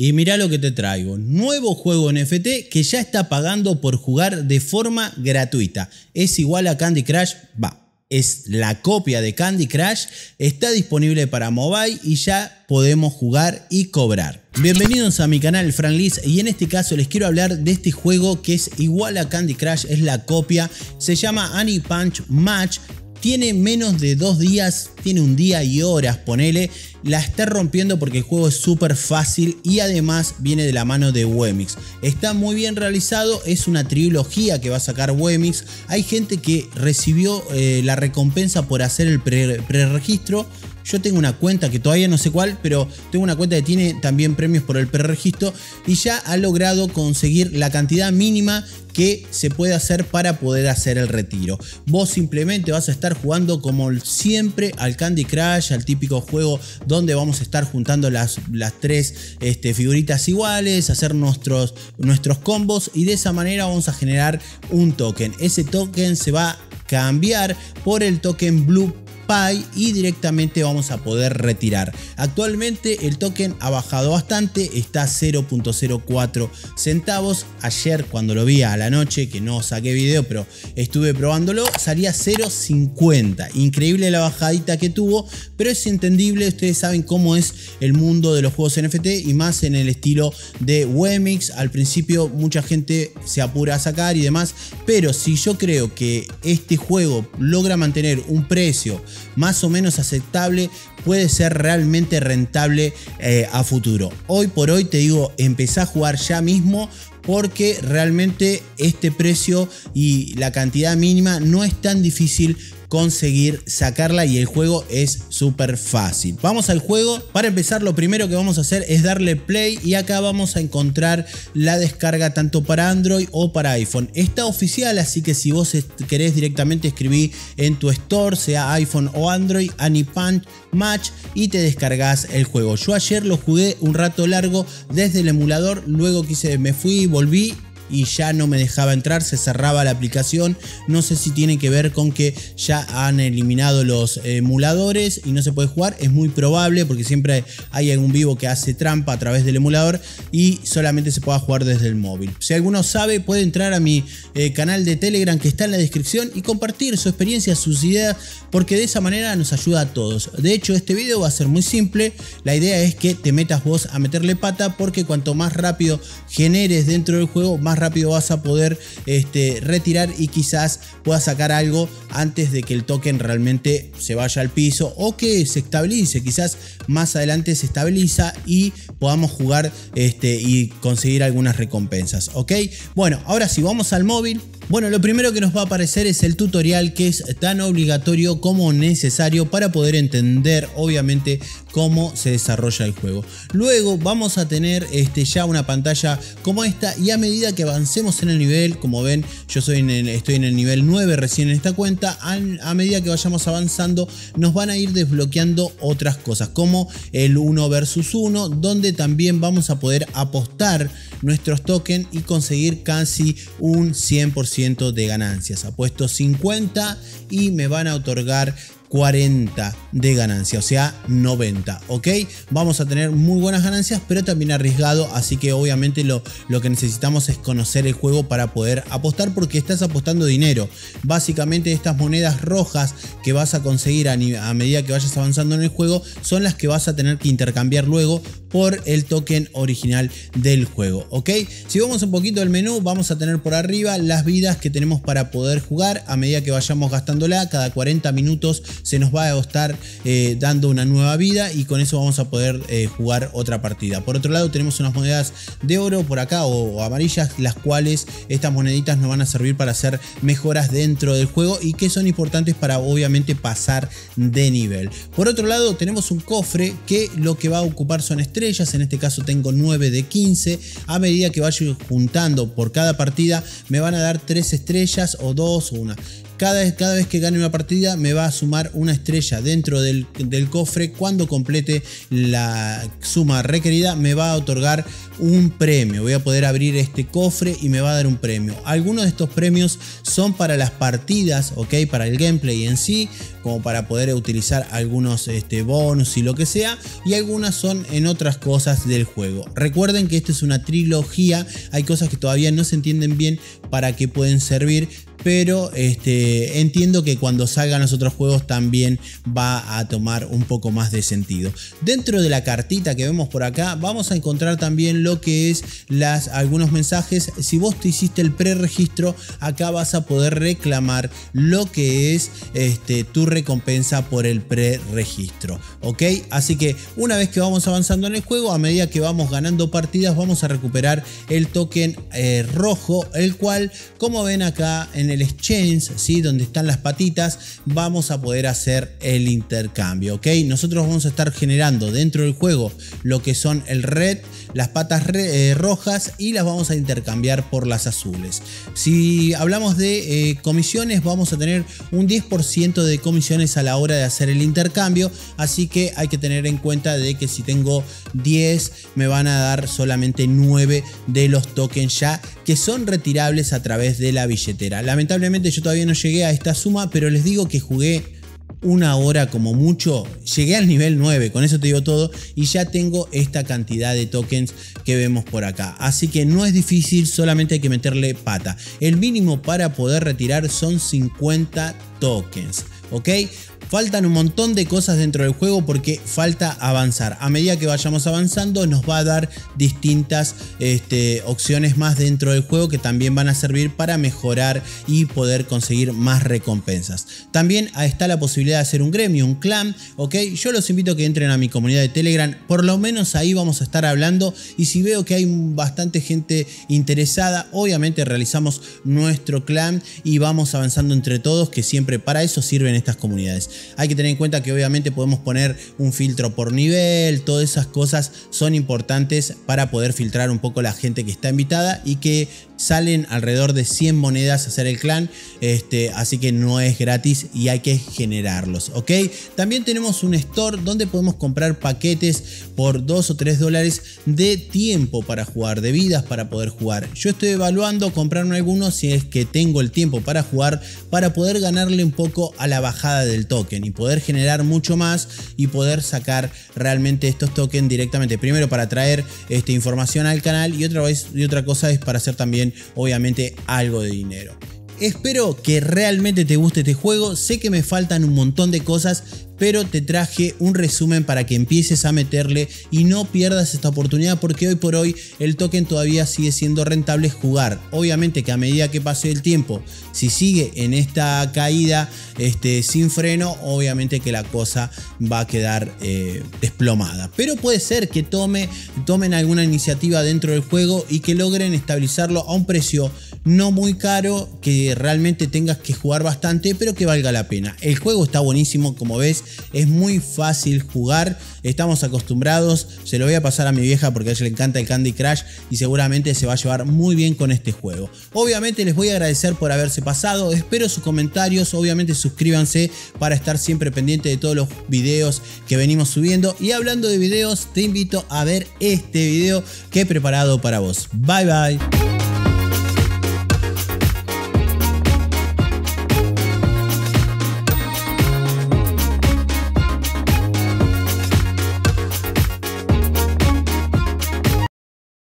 Y mirá lo que te traigo, nuevo juego NFT que ya está pagando por jugar de forma gratuita. ¿Es igual a Candy Crush? Es la copia de Candy Crush, está disponible para mobile y ya podemos jugar y cobrar. Bienvenidos a mi canal Franlis y en este caso les quiero hablar de este juego que es igual a Candy Crush, es la copia, se llama Honey Punch Match. Tiene menos de 2 días, tiene un día y horas, ponele. La está rompiendo porque el juego es súper fácil y además viene de la mano de Wemix. Está muy bien realizado, es una trilogía que va a sacar Wemix. Hay gente que recibió la recompensa por hacer el preregistro. Yo tengo una cuenta que todavía no sé cuál, pero tengo una cuenta que tiene también premios por el preregistro y ya ha logrado conseguir la cantidad mínima que se puede hacer para poder hacer el retiro. Vos simplemente vas a estar jugando como siempre al Candy Crush, al típico juego donde vamos a estar juntando las 3 figuritas iguales, hacer nuestros combos y de esa manera vamos a generar un token. Ese token se va a cambiar por el token Blue y directamente vamos a poder retirar. Actualmente el token ha bajado bastante, está a 0.04 centavos. Ayer cuando lo vi a la noche, que no saqué video pero estuve probándolo, salía 0.50. Increíble la bajadita que tuvo, pero es entendible. Ustedes saben cómo es el mundo de los juegos NFT y más en el estilo de Wemix. Al principio mucha gente se apura a sacar y demás, pero si yo creo que este juego logra mantener un precio más o menos aceptable, puede ser realmente rentable a futuro. Hoy por hoy te digo, empezá a jugar ya mismo porque realmente este precio y la cantidad mínima no es tan difícil conseguir sacarla y el juego es súper fácil. Vamos al juego. Para empezar, lo primero que vamos a hacer es darle play y acá vamos a encontrar la descarga tanto para Android o para iPhone. Está oficial, así que si vos querés directamente escribir en tu store, sea iPhone o Android, Honey Punch Match y te descargas el juego. Yo ayer lo jugué un rato largo desde el emulador, luego me fui, volví y ya no me dejaba entrar, se cerraba la aplicación. No sé si tiene que ver con que ya han eliminado los emuladores y no se puede jugar. Es muy probable porque siempre hay algún vivo que hace trampa a través del emulador y solamente se puede jugar desde el móvil. Si alguno sabe, puede entrar a mi canal de Telegram que está en la descripción y compartir su experiencia, sus ideas, porque de esa manera nos ayuda a todos. De hecho, este video va a ser muy simple. La idea es que te metas vos a meterle pata, porque cuanto más rápido generes dentro del juego, más rápido vas a poder retirar y quizás puedas sacar algo antes de que el token realmente se vaya al piso o que se estabilice. Quizás más adelante se estabiliza y podamos jugar y conseguir algunas recompensas, ¿ok? Bueno, ahora sí, vamos al móvil. Bueno, lo primero que nos va a aparecer es el tutorial, que es tan obligatorio como necesario para poder entender obviamente cómo se desarrolla el juego. Luego vamos a tener ya una pantalla como esta y a medida que avancemos en el nivel, como ven, yo estoy en el nivel 9 recién en esta cuenta, a medida que vayamos avanzando nos van a ir desbloqueando otras cosas como el 1 versus 1, donde también vamos a poder apostar nuestros tokens y conseguir casi un 100% de ganancias. Apuesto 50 y me van a otorgar 40 de ganancia, o sea 90, ¿ok? Vamos a tener muy buenas ganancias, pero también arriesgado, así que obviamente lo que necesitamos es conocer el juego para poder apostar, porque estás apostando dinero. Básicamente estas monedas rojas que vas a conseguir a medida que vayas avanzando en el juego son las que vas a tener que intercambiar luego por el token original del juego, ¿ok? Si vamos un poquito al menú, vamos a tener por arriba las vidas que tenemos para poder jugar. A medida que vayamos gastándola, cada 40 minutos se nos va a estar dando una nueva vida y con eso vamos a poder jugar otra partida. Por otro lado, tenemos unas monedas de oro por acá o amarillas, las cuales estas moneditas nos van a servir para hacer mejoras dentro del juego y que son importantes para obviamente pasar de nivel. Por otro lado, tenemos un cofre que lo que va a ocupar son estrellas. En este caso tengo 9 de 15. A medida que vaya juntando por cada partida me van a dar 3 estrellas o 2 o 1. Cada vez que gane una partida me va a sumar una estrella dentro del cofre. Cuando complete la suma requerida me va a otorgar un premio. Voy a poder abrir este cofre y me va a dar un premio. Algunos de estos premios son para las partidas, ok, para el gameplay en sí, como para poder utilizar algunos bonus y lo que sea, y algunas son en otras cosas del juego. Recuerden que esto es una trilogía, hay cosas que todavía no se entienden bien para qué pueden servir, pero entiendo que cuando salgan los otros juegos también va a tomar un poco más de sentido. Dentro de la cartita que vemos por acá vamos a encontrar también lo que es algunos mensajes. Si vos te hiciste el preregistro, acá vas a poder reclamar lo que es tu recompensa por el preregistro, ok. Así que una vez que vamos avanzando en el juego, a medida que vamos ganando partidas, vamos a recuperar el token rojo, el cual, como ven acá en el exchange, ¿sí? Donde están las patitas, vamos a poder hacer el intercambio, ok. Nosotros vamos a estar generando dentro del juego lo que son el red, las patas rojas, y las vamos a intercambiar por las azules. Si hablamos de comisiones, vamos a tener un 10% de comisiones a la hora de hacer el intercambio, así que hay que tener en cuenta de que si tengo 10 me van a dar solamente 9 de los tokens ya que son retirables a través de la billetera. Lamentablemente yo todavía no llegué a esta suma, pero les digo que jugué una hora como mucho, llegué al nivel 9, con eso te digo todo, y ya tengo esta cantidad de tokens que vemos por acá. Así que no es difícil, solamente hay que meterle pata. El mínimo para poder retirar son 50 tokens, ¿ok? Faltan un montón de cosas dentro del juego porque falta avanzar. A medida que vayamos avanzando nos va a dar distintas opciones más dentro del juego que también van a servir para mejorar y poder conseguir más recompensas. También está la posibilidad de hacer un gremio, un clan, ok. Yo los invito a que entren a mi comunidad de Telegram, por lo menos ahí vamos a estar hablando, y si veo que hay bastante gente interesada, obviamente realizamos nuestro clan y vamos avanzando entre todos, que siempre para eso sirven estas comunidades. Hay que tener en cuenta que obviamente podemos poner un filtro por nivel, todas esas cosas son importantes para poder filtrar un poco la gente que está invitada, y que salen alrededor de 100 monedas hacer el clan, así que no es gratis y hay que generarlos, ok. También tenemos un store donde podemos comprar paquetes por 2 o 3 dólares de tiempo para jugar, de vidas para poder jugar. Yo estoy evaluando comprarme algunos si es que tengo el tiempo para jugar, para poder ganarle un poco a la bajada del token y poder generar mucho más y poder sacar realmente estos tokens directamente, primero para traer información al canal, y otra cosa es para hacer también obviamente algo de dinero. Espero que realmente te guste este juego. Sé que me faltan un montón de cosas, pero te traje un resumen para que empieces a meterle y no pierdas esta oportunidad, porque hoy por hoy el token todavía sigue siendo rentable jugar. Obviamente que a medida que pase el tiempo, si sigue en esta caída sin freno, obviamente que la cosa va a quedar desplomada. Pero puede ser que tomen alguna iniciativa dentro del juego y que logren estabilizarlo a un precio no muy caro, que realmente tengas que jugar bastante, pero que valga la pena. El juego está buenísimo, como ves, es muy fácil jugar, estamos acostumbrados. Se lo voy a pasar a mi vieja porque a ella le encanta el Candy Crush y seguramente se va a llevar muy bien con este juego. Obviamente les voy a agradecer por haberse pasado, espero sus comentarios, obviamente suscríbanse para estar siempre pendiente de todos los videos que venimos subiendo. Y hablando de videos, te invito a ver este video que he preparado para vos. Bye bye.